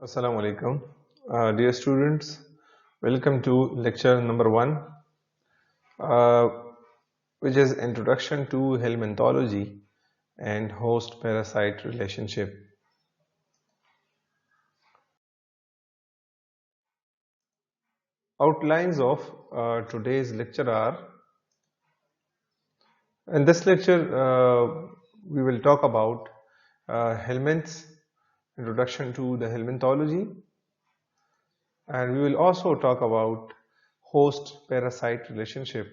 Assalamu alaikum. Dear students, welcome to lecture number 1, uh, which is Introduction to Helminthology and Host-Parasite Relationship. Outlines of today's lecture are, in this lecture, we will talk about helminths, Introduction to the Helminthology, and we will also talk about host-parasite relationship.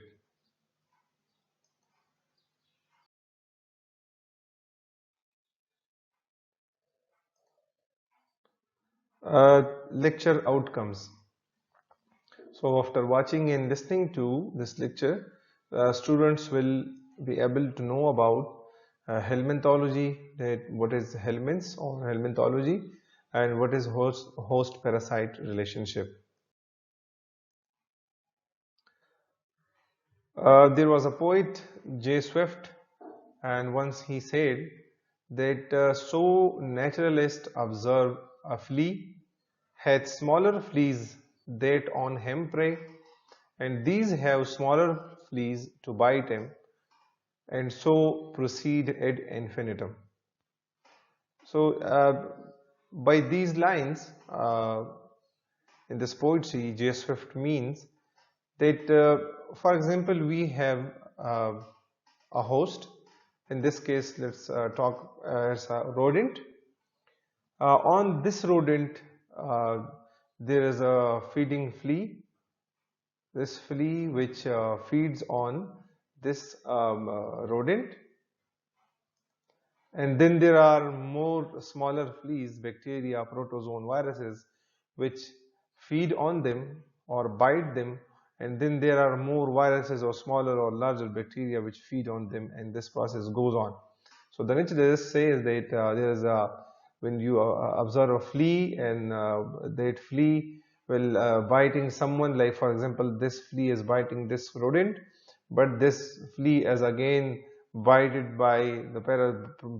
Lecture outcomes. So after watching and listening to this lecture, students will be able to know about helminthology, that what is helminths or helminthology, and what is host parasite relationship. There was a poet, J. Swift, and once he said that so naturalist observe a flea hath smaller fleas that on him prey, and these have smaller fleas to bite him, and so proceed ad infinitum. So, by these lines in this poetry, J. Swift means that, for example, we have a host. In this case, let's talk as a rodent. On this rodent, there is a feeding flea. This flea which feeds on this rodent, and then there are more smaller fleas, bacteria, protozoan, viruses, which feed on them or bite them, and then there are more viruses or smaller or larger bacteria which feed on them, and this process goes on. So the naturalist says that there is a, when you observe a flea, and that flea will biting someone, like for example this flea is biting this rodent, but this flea is again bited by the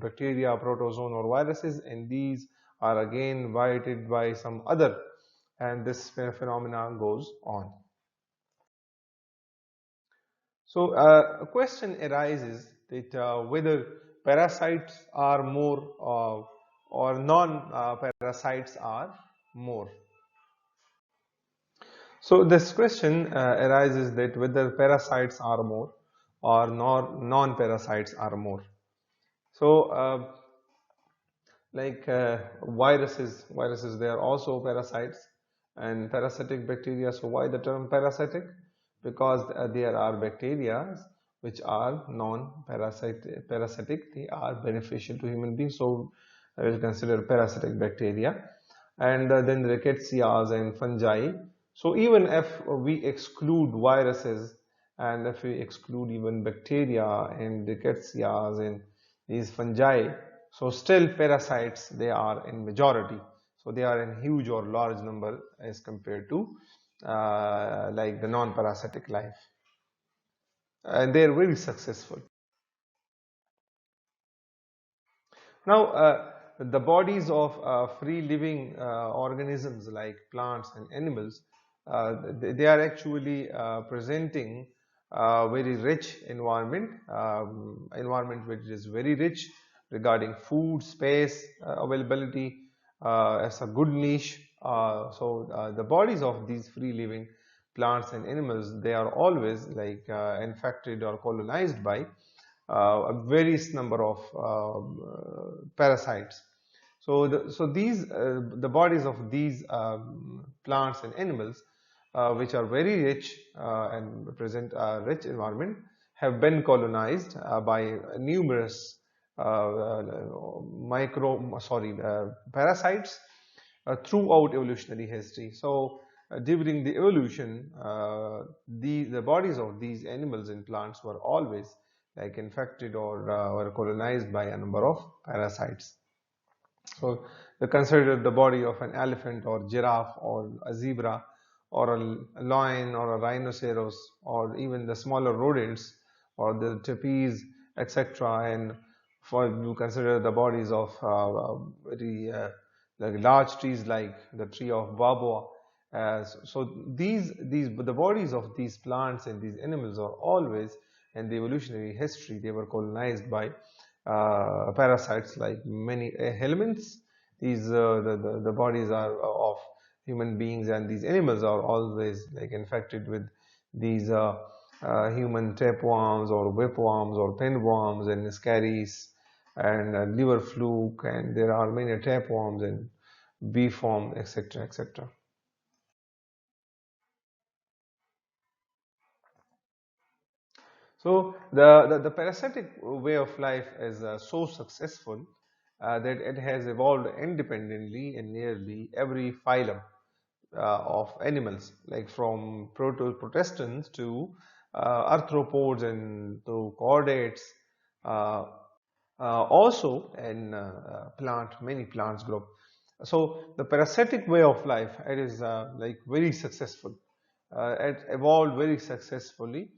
bacteria, protozoan or viruses, and these are again bited by some other, and this phenomena goes on. So a question arises that whether parasites are more or non-parasites are more. So this question arises that whether parasites are more or non-parasites are more. So like viruses, they are also parasites and parasitic bacteria. So why the term parasitic? Because there are bacteria which are parasitic, they are beneficial to human beings, so I will consider parasitic bacteria. And then rickettsias and fungi. So even if we exclude viruses, and if we exclude even bacteria and rickettsias and these fungi, so still parasites, they are in majority. So they are in huge or large number as compared to like the non-parasitic life, and they are very successful. Now, the bodies of free living organisms like plants and animals, they are actually presenting very rich environment which is very rich regarding food, space, availability, as a good niche. The bodies of these free living plants and animals, they are always like infected or colonized by a various number of parasites. The bodies of these plants and animals, which are very rich and present a rich environment, have been colonized by numerous parasites throughout evolutionary history. So during the evolution, the bodies of these animals and plants were always like infected or colonized by a number of parasites. So they consider the body of an elephant or giraffe or a zebra or a lion or a rhinoceros, or even the smaller rodents or the tapirs, etc. And for you consider the bodies of very like large trees like the tree of Babua. So these the bodies of these plants and these animals are always in the evolutionary history they were colonized by parasites like many helminths. These the bodies are of human beings, and these animals are always like infected with these human tapeworms or whipworms or pinworms and scaries and liver fluke, and there are many tapeworms and beeform, etc., etc. So the parasitic way of life is so successful that it has evolved independently in nearly every phylum of animals, like from protistans to arthropods and to chordates. Uh, Also in many plants group. So the parasitic way of life, it is like very successful. It evolved very successfully,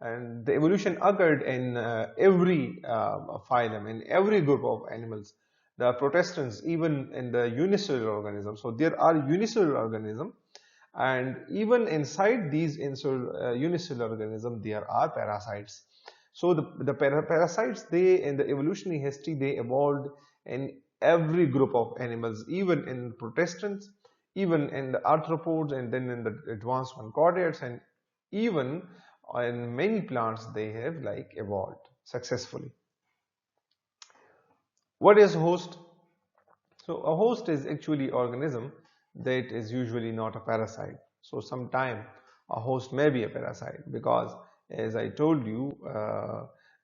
and the evolution occurred in every phylum, in every group of animals. The protistans, even in the unicellular organisms. So there are unicellular organisms, and even inside these unicellular organisms, there are parasites. So the parasites, they in the evolutionary history, they evolved in every group of animals, even in protistans, even in the arthropods, and then in the advanced one chordates, and even in many plants they have like evolved successfully. What is host? So a host is actually organism that is usually not a parasite. So sometime a host may be a parasite, because as I told you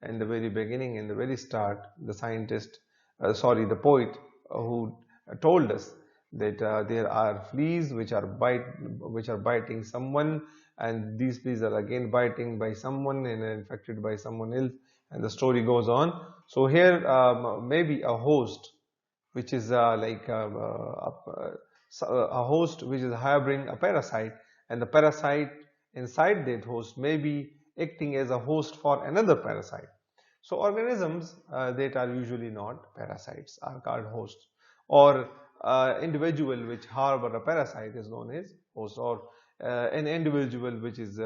in the very beginning, in the very start, the scientist, the poet who told us that there are fleas which are biting someone, and these fleas are again biting by someone and infected by someone else, and the story goes on. So here maybe a host which is a host which is harboring a parasite, and the parasite inside that host may be acting as a host for another parasite. So organisms that are usually not parasites are called hosts, or individual which harbor a parasite is known as host, or an individual which is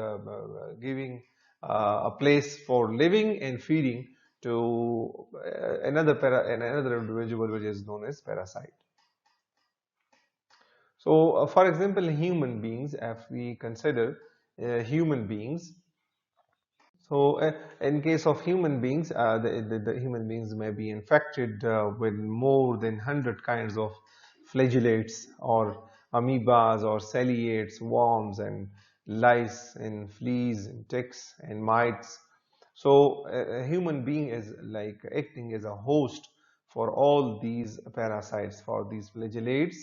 giving a place for living and feeding to another individual which is known as parasite. So for example, human beings, if we consider human beings, so in case of human beings, the human beings may be infected with more than 100 kinds of flagellates or amoebas or ciliates, worms and lice and fleas and ticks and mites. So a human being is like acting as a host for all these parasites, for these flagellates,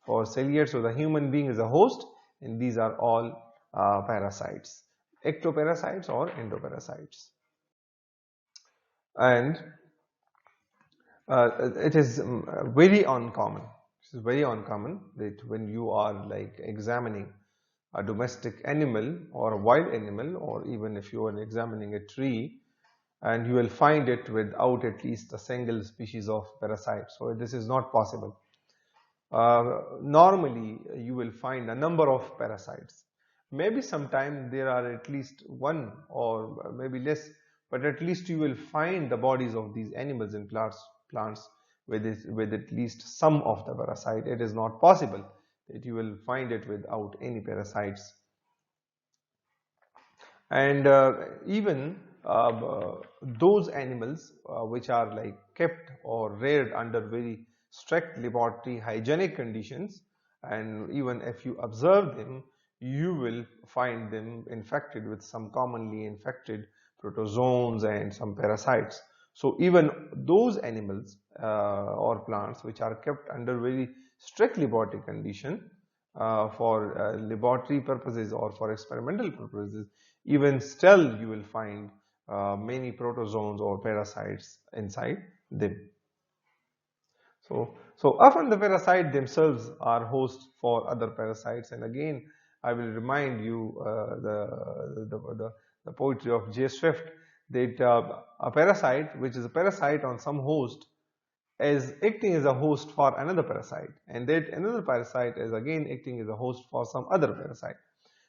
for ciliates. So the human being is a host, and these are all parasites, ectoparasites or endoparasites. And it is very uncommon. It is very uncommon that when you are like examining a domestic animal or a wild animal, or even if you are examining a tree, and you will find it without at least a single species of parasite. So this is not possible. Normally you will find a number of parasites. Maybe sometime there are at least one or maybe less, but at least you will find the bodies of these animals and plants with at least some of the parasite. It is not possible that you will find it without any parasites. And even those animals which are like kept or reared under very strict laboratory hygienic conditions, and even if you observe them, you will find them infected with some commonly infected protozoans and some parasites. So even those animals or plants which are kept under very strict laboratory condition for laboratory purposes or for experimental purposes, even still you will find many protozoans or parasites inside them. So often the parasite themselves are hosts for other parasites, and again I will remind you the poetry of J. Swift, that a parasite which is a parasite on some host as acting as a host for another parasite, and that another parasite is again acting as a host for some other parasite.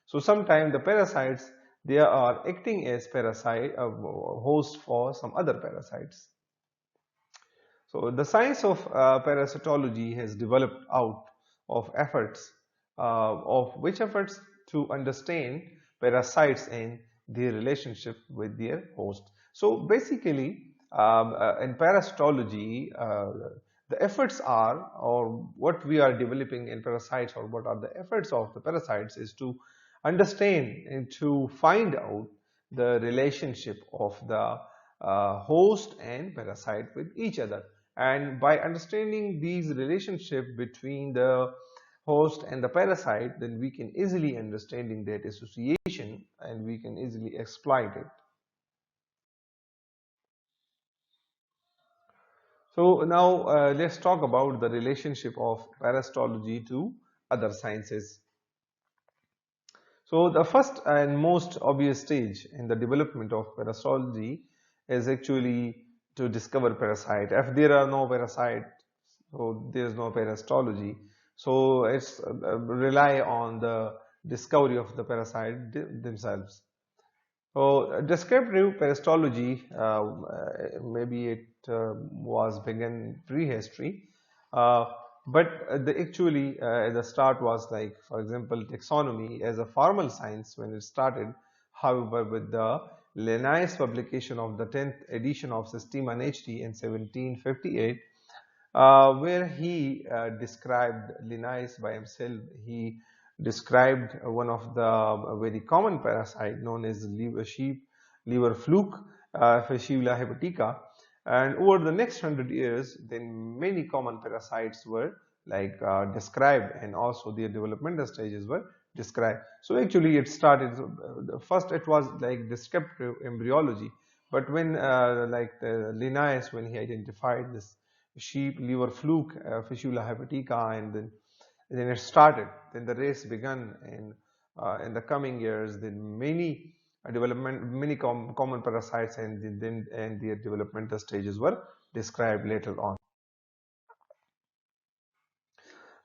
So sometimes the parasites, they are acting as parasite host for some other parasites. So the science of parasitology has developed out of efforts of which efforts to understand parasites and their relationship with their host. So basically, in parasitology, the efforts are, or what we are developing in parasites, or what are the efforts of the parasites, is to understand and to find out the relationship of the host and parasite with each other. And by understanding these relationship between the host and the parasite, then we can easily understanding that association, and we can easily exploit it. So now let's talk about the relationship of parasitology to other sciences. So the first and most obvious stage in the development of parasitology is actually to discover parasite. If there are no parasite, so there is no parasitology. So it's rely on the discovery of the parasite themselves. So descriptive parasitology, maybe it was begun prehistory, uh, but actually the start was like, for example, taxonomy as a formal science when it started. However, with the Linnaeus publication of the 10th edition of Systema HD in 1758, where he described Linnaeus by himself. He described one of the very common parasite known as sheep liver fluke, Fasciola hepatica. And over the next 100 years, then many common parasites were like described, and also their developmental stages were described. So actually it started, first it was like descriptive embryology, but when like the Linnaeus, when he identified this sheep liver fluke, Fasciola hepatica, and then it started. Then the race began, and in the coming years, then many many common parasites, and then and their developmental stages were described later on.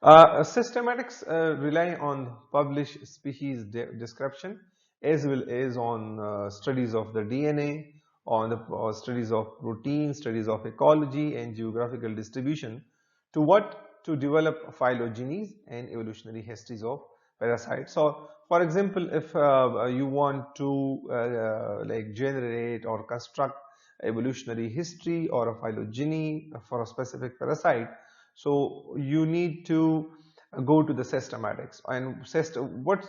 Systematics rely on published species description, as well as on studies of the DNA, on the studies of protein, studies of ecology and geographical distribution, to what to develop phylogenies and evolutionary histories of parasites. So for example, if you want to like generate or construct evolutionary history or a phylogeny for a specific parasite, so you need to go to the systematics. And what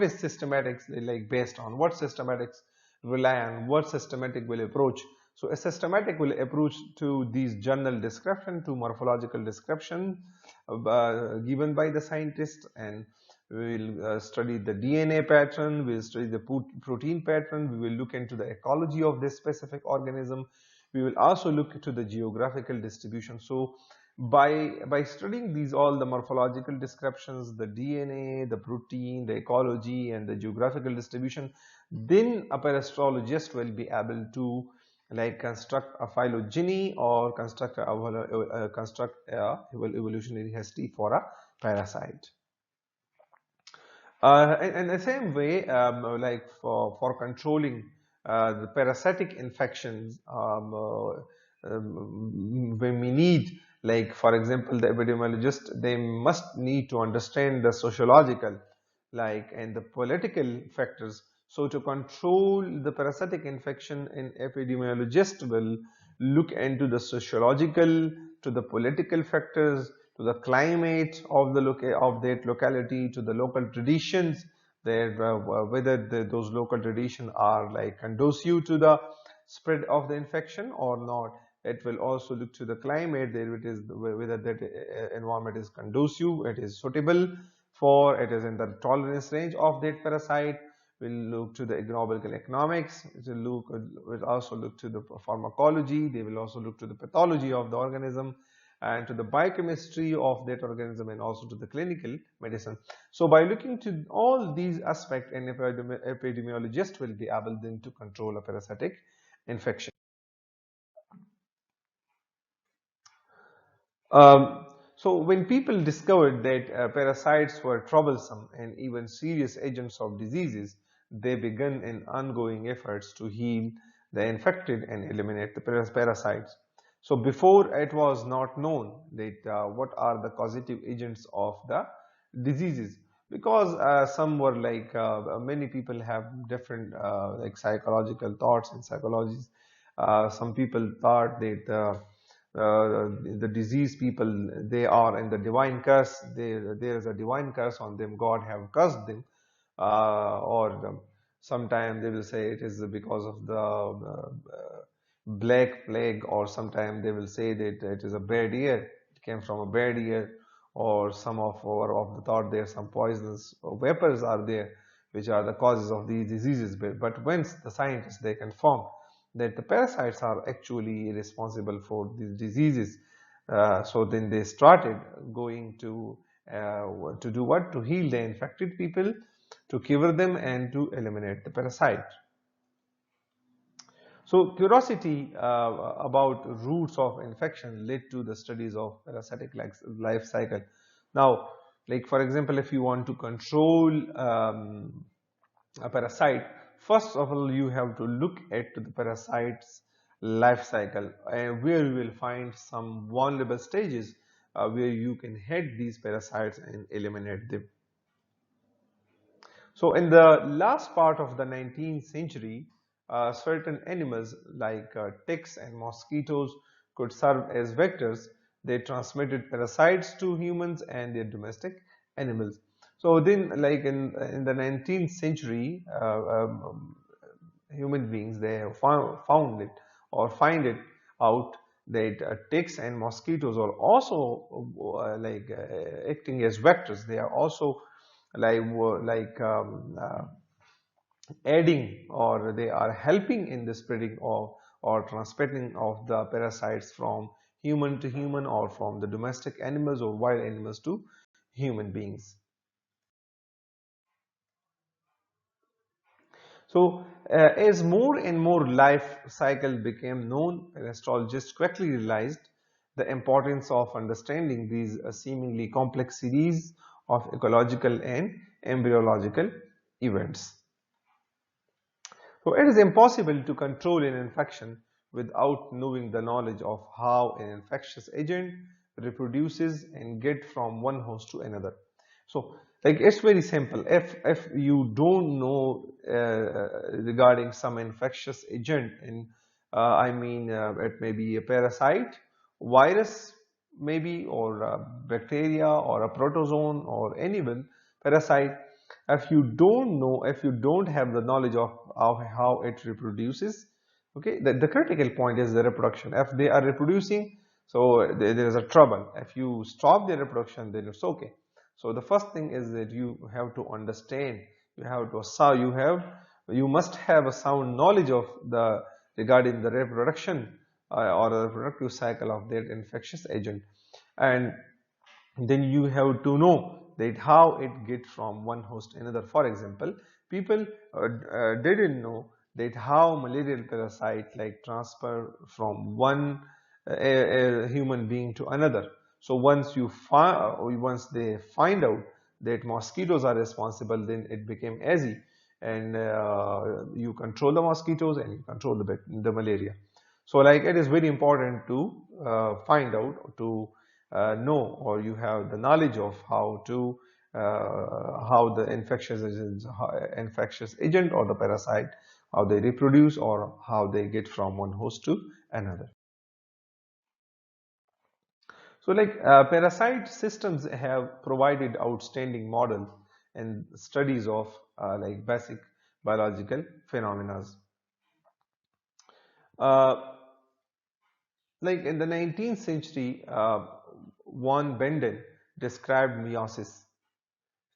is systematics like based on? What systematics rely on? What systematic will approach? So a systematic will approach to these journal description, to morphological description given by the scientist, and we will study the DNA pattern, we will study the protein pattern, we will look into the ecology of this specific organism, we will also look into the geographical distribution. So by studying these all the morphological descriptions, the DNA, the protein, the ecology, and the geographical distribution, then a parasitologist will be able to like construct a phylogeny or construct a evolutionary history for a parasite. In the same way, like for controlling the parasitic infections, when we need, like for example, the epidemiologist, they must need to understand the sociological, like, and the political factors. So to control the parasitic infection, an epidemiologist will look into the sociological, to the political factors, to the climate of the of that locality, to the local traditions, that whether those local traditions are like conducive to the spread of the infection or not. It will also look to the climate, there it is, whether that environment is conducive, it is suitable for, it is in the tolerance range of that parasite. We'll look to the ignoble economics. We'll also look to the pharmacology. They will also look to the pathology of the organism, and to the biochemistry of that organism, and also to the clinical medicine. So by looking to all these aspects, an epidemiologist will be able then to control a parasitic infection. Um, so when people discovered that parasites were troublesome and even serious agents of diseases, they began an ongoing efforts to heal the infected and eliminate the parasites. So before, it was not known that what are the causative agents of the diseases, because some were like many people have different like psychological thoughts and psychologies. Some people thought that the diseased people, they are in the divine curse, there is a divine curse on them, God have cursed them, or sometimes they will say it is because of the black plague, or sometimes they will say that it is a bad year, it came from a bad year, or some of the thought there some poisonous vapors are there which are the causes of these diseases. But once the scientists they confirm that the parasites are actually responsible for these diseases, so then they started going to do what? To heal the infected people, to cure them, and to eliminate the parasite. So curiosity about roots of infection led to the studies of parasitic life cycle. Now, like for example, if you want to control a parasite, first of all you have to look at the parasite's life cycle, and where you will find some vulnerable stages where you can hit these parasites and eliminate them. So in the last part of the 19th century, certain animals like ticks and mosquitoes could serve as vectors. They transmitted parasites to humans and their domestic animals. So then, like in the 19th century, human beings they have found it or find it out that ticks and mosquitoes are also acting as vectors. They are also aiding, or they are helping in the spreading of or transmitting of the parasites from human to human, or from the domestic animals or wild animals to human beings. So as more and more life cycle became known, astrologists quickly realized the importance of understanding these seemingly complex series of ecological and embryological events. So it is impossible to control an infection without knowing the knowledge of how an infectious agent reproduces and get from one host to another. So like it's very simple. If you don't know regarding some infectious agent, and it may be a parasite, virus maybe, or a bacteria, or a protozoan, or any one parasite, if you don't know, if you don't have the knowledge of how it reproduces, okay, the critical point is the reproduction. If they are reproducing, so there is a trouble. If you stop their reproduction, then it's okay. So the first thing is that you have to understand, you must have a sound knowledge of the regarding the reproduction or the reproductive cycle of that infectious agent. And then you have to know that how it get from one host to another. For example, people didn't know that how malarial parasite like transfer from one human being to another. So once they find out that mosquitoes are responsible, then it became easy, and you control the mosquitoes and you control the malaria. So like it is very important to find out, to know, or you have the knowledge of how the infectious agent or the parasite, how they reproduce, or how they get from one host to another. So like parasite systems have provided outstanding models and studies of like basic biological phenomena. Uh, like in the 19th century, von Benden described meiosis.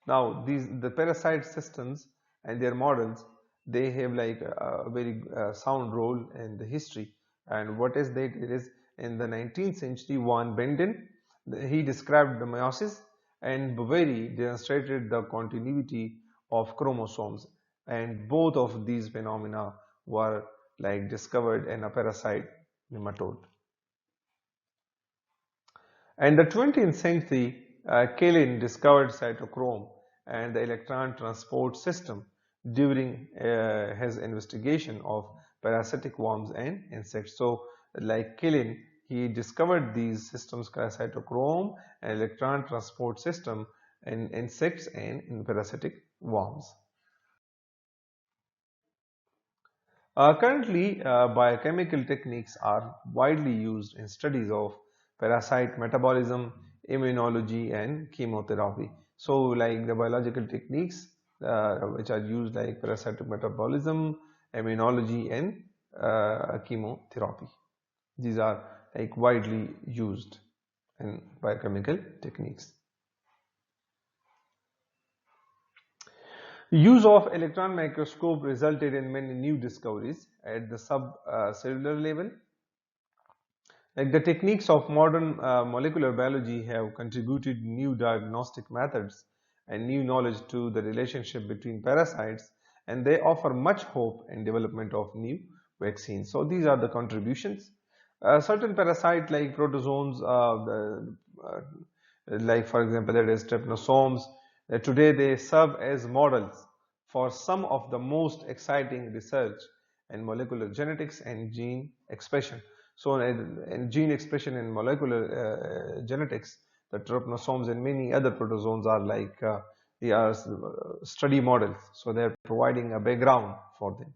Now, the parasite systems and their models, they have like a very sound role in the history. And what is that? It is in the 19th century, von Benden, he described the meiosis, and Boveri demonstrated the continuity of chromosomes. And both of these phenomena were like discovered in a parasite nematode. In the 20th century, Kalin discovered cytochrome and the electron transport system during his investigation of parasitic worms and insects. So, like Kalin, he discovered these systems, cytochrome and electron transport system in insects and in parasitic worms. Currently, biochemical techniques are widely used in studies of parasite metabolism, immunology, and chemotherapy. So, like the biological techniques which are used like parasite metabolism, immunology, and chemotherapy. These are like widely used in biochemical techniques. Use of electron microscope resulted in many new discoveries at the subcellular level. Like the techniques of modern molecular biology have contributed new diagnostic methods and new knowledge to the relationship between parasites, and they offer much hope in development of new vaccines. So these are the contributions. Certain parasite like protozoans, like for example that is trypanosomes, today they serve as models for some of the most exciting research in molecular genetics and gene expression. So in gene expression and molecular genetics, the trypanosomes and many other protozoans are like they are study models. So they are providing a background for them.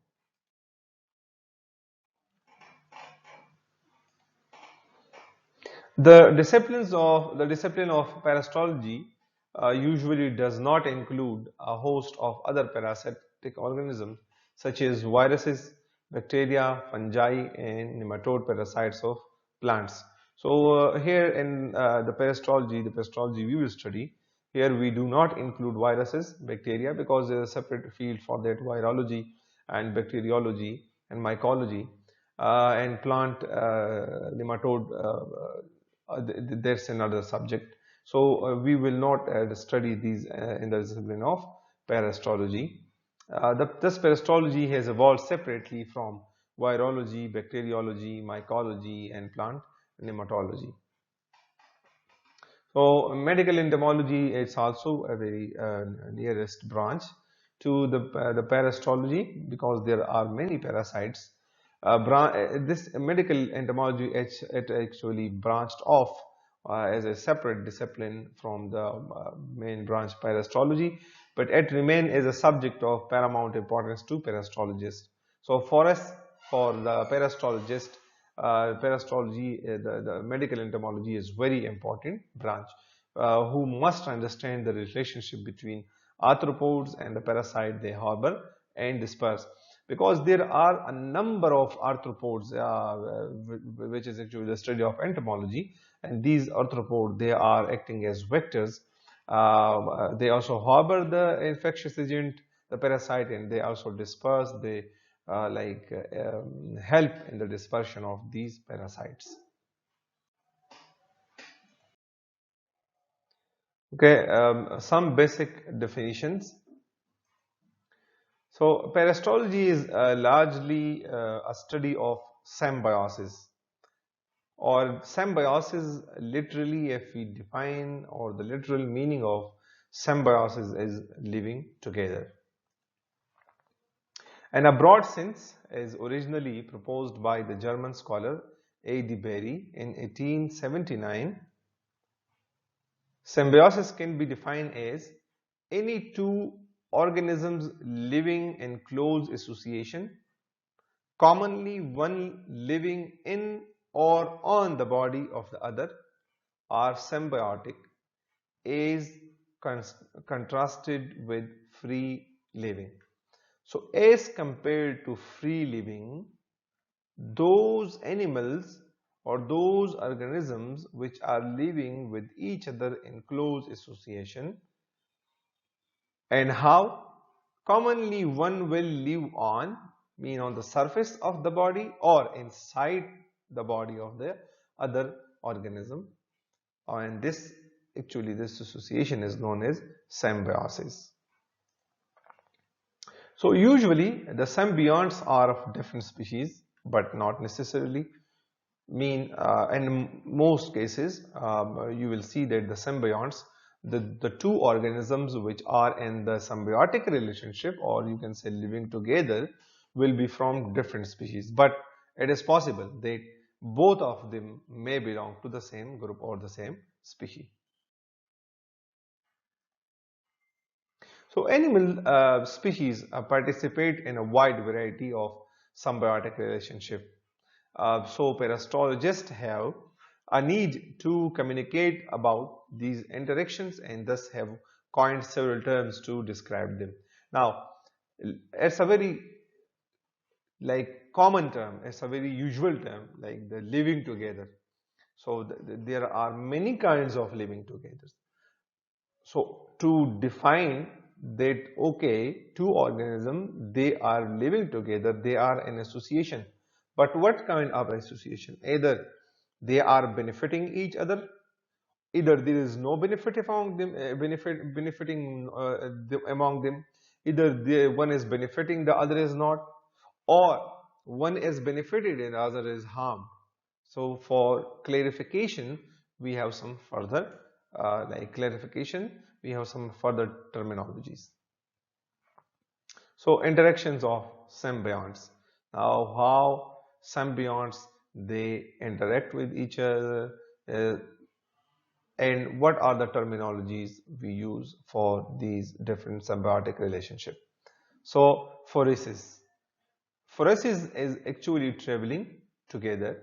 The discipline of parasitology usually does not include a host of other parasitic organisms such as viruses, bacteria, fungi, and nematode parasites of plants. So here in the parasitology we will study. Here we do not include viruses, bacteria, because there is a separate field for that, virology and bacteriology and mycology, and plant nematode. There's another subject. So we will not study these in the discipline of parasitology. This parasitology has evolved separately from virology, bacteriology, mycology, and plant nematology. So medical entomology is also a very nearest branch to the parasitology, because there are many parasites. This medical entomology it actually branched off as a separate discipline from the main branch parasitology, but it remains as a subject of paramount importance to parasitologists. So for us, for the parasitologist, parasitology, the medical entomology is very important branch who must understand the relationship between arthropods and the parasite they harbor and disperse, because there are a number of arthropods which is actually the study of entomology, and these arthropods, they are acting as vectors. They also harbor the infectious agent, the parasite, and they also disperse, they help in the dispersion of these parasites. Okay, some basic definitions. So parasitology is largely a study of symbiosis, or symbiosis literally, if we define, or the literal meaning of symbiosis is living together. In a broad sense, is originally proposed by the German scholar A.D. Berry in 1879. Symbiosis can be defined as any two organisms living in close association, commonly one living in or on the body of the other, are symbiotic, as contrasted with free living. So as compared to free living, those animals or those organisms which are living with each other in close association, and how commonly one will live on, mean on the surface of the body or inside the body of the other organism, and this association is known as symbiosis. So usually the symbionts are of different species, but not necessarily. in most cases, you will see that the symbionts, the two organisms which are in the symbiotic relationship, or you can say living together, will be from different species. But it is possible that both of them may belong to the same group or the same species. So animal species participate in a wide variety of symbiotic relationship. So parasitologists have a need to communicate about these interactions and thus have coined several terms to describe them. Now, it's a very common term, it's a very usual term, like the living together. So there are many kinds of living together. So to define that, okay, two organisms, they are living together, they are in association. But what kind of association? Either they are benefiting each other, either there is no benefit among them, benefiting among them, either one is benefiting, the other is not, or one is benefited and the other is harmed. So for clarification, we have some further we have some further terminologies. So interactions of symbionts. Now how symbionts they interact with each other, and what are the terminologies we use for these different symbiotic relationships. So phoresis. Phoresis is actually traveling together.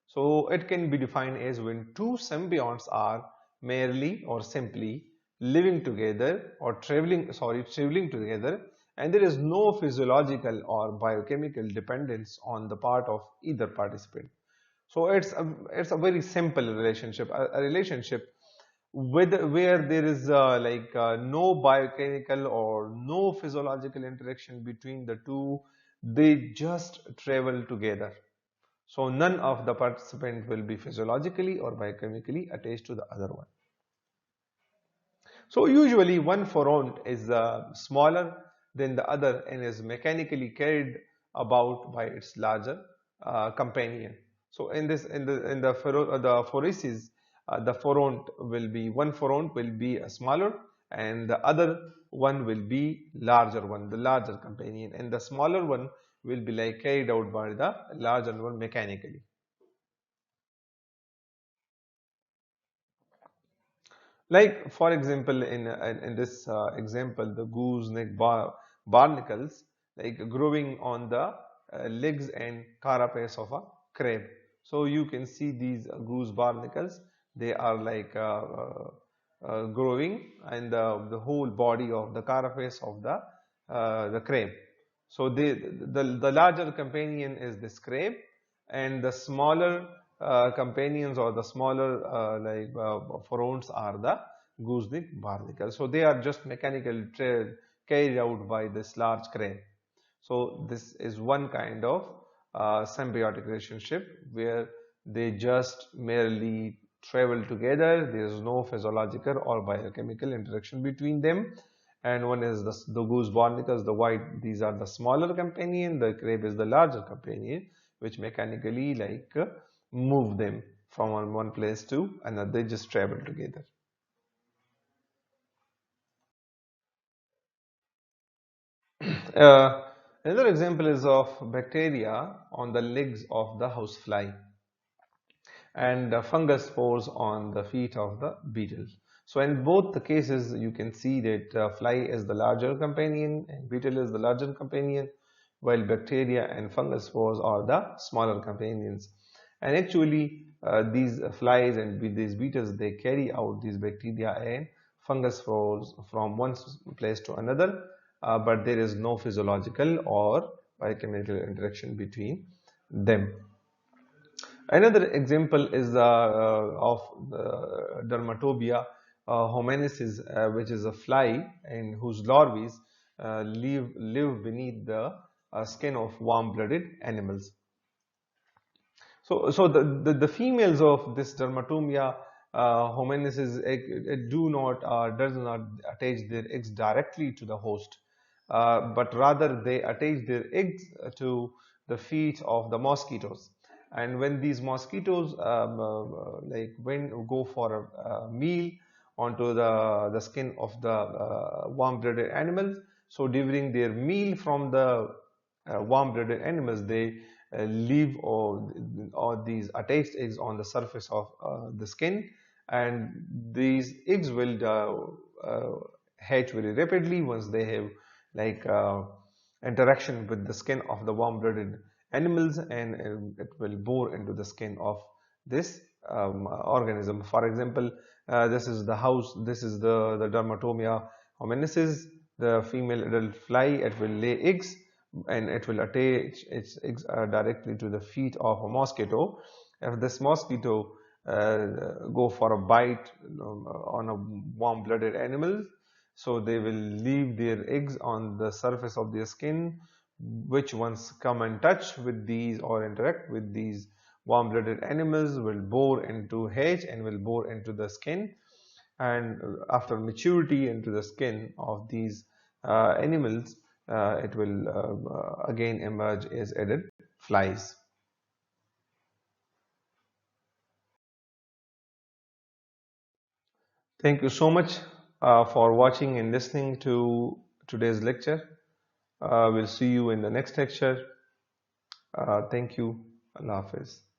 So it can be defined as when two symbionts are merely or simply living together or traveling together, and there is no physiological or biochemical dependence on the part of either participant. So it's a very simple relationship, a relationship with where there is no biochemical or no physiological interaction between the two. They just travel together. So none of the participants will be physiologically or biochemically attached to the other one. So usually one phorone is smaller than the other and is mechanically carried about by its larger companion. So the phoresis, the phorone will be one phorone will be a smaller and the other one will be larger one, the larger companion, and the smaller one will be like carried out by the larger one mechanically. Like for example, in this example, the gooseneck barnacles like growing on the legs and carapace of a crab. So you can see these goose barnacles. They are growing and the whole body of the carapace of the crab. So the larger companion is this crab, and the smaller companions or the smaller phorones are the gooseneck barnacle. So they are just mechanical carried out by this large crab. So this is one kind of symbiotic relationship where they just merely travel together. There is no physiological or biochemical interaction between them. And one is the goose barnacles, the white, these are the smaller companion, the crab is the larger companion, which mechanically move them from one place to another. They just travel together. Uh, Another example is of bacteria on the legs of the housefly and fungus spores on the feet of the beetle. So in both the cases, you can see that fly is the larger companion and beetle is the larger companion, while bacteria and fungus spores are the smaller companions. And actually, these flies and these beetles, they carry out these bacteria and fungus spores from one place to another, but there is no physiological or biochemical interaction between them. Another example is of the Dermatobia hominesis, which is a fly and whose larvae live beneath the skin of warm-blooded animals. So the females of this Dermatobia hominesis does not attach their eggs directly to the host, but rather they attach their eggs to the feet of the mosquitoes. And when these mosquitoes like when go for a meal onto the skin of the warm-blooded animals, so during their meal from the warm-blooded animals, they leave all these attached eggs on the surface of the skin, and these eggs will hatch very rapidly once they have like interaction with the skin of the warm-blooded animals, and it will bore into the skin of this organism. For example, this is the house, this is the Dermatomia hominesis, the female adult fly. It will lay eggs and it will attach its eggs directly to the feet of a mosquito. If this mosquito go for a bite on a warm-blooded animal, so they will leave their eggs on the surface of their skin, which once come and touch with these or interact with these warm-blooded animals will bore into hatch and will bore into the skin, and after maturity into the skin of these animals, it will again emerge as adult flies. Thank you so much for watching and listening to today's lecture. We'll see you in the next lecture. Thank you. Allah Hafiz.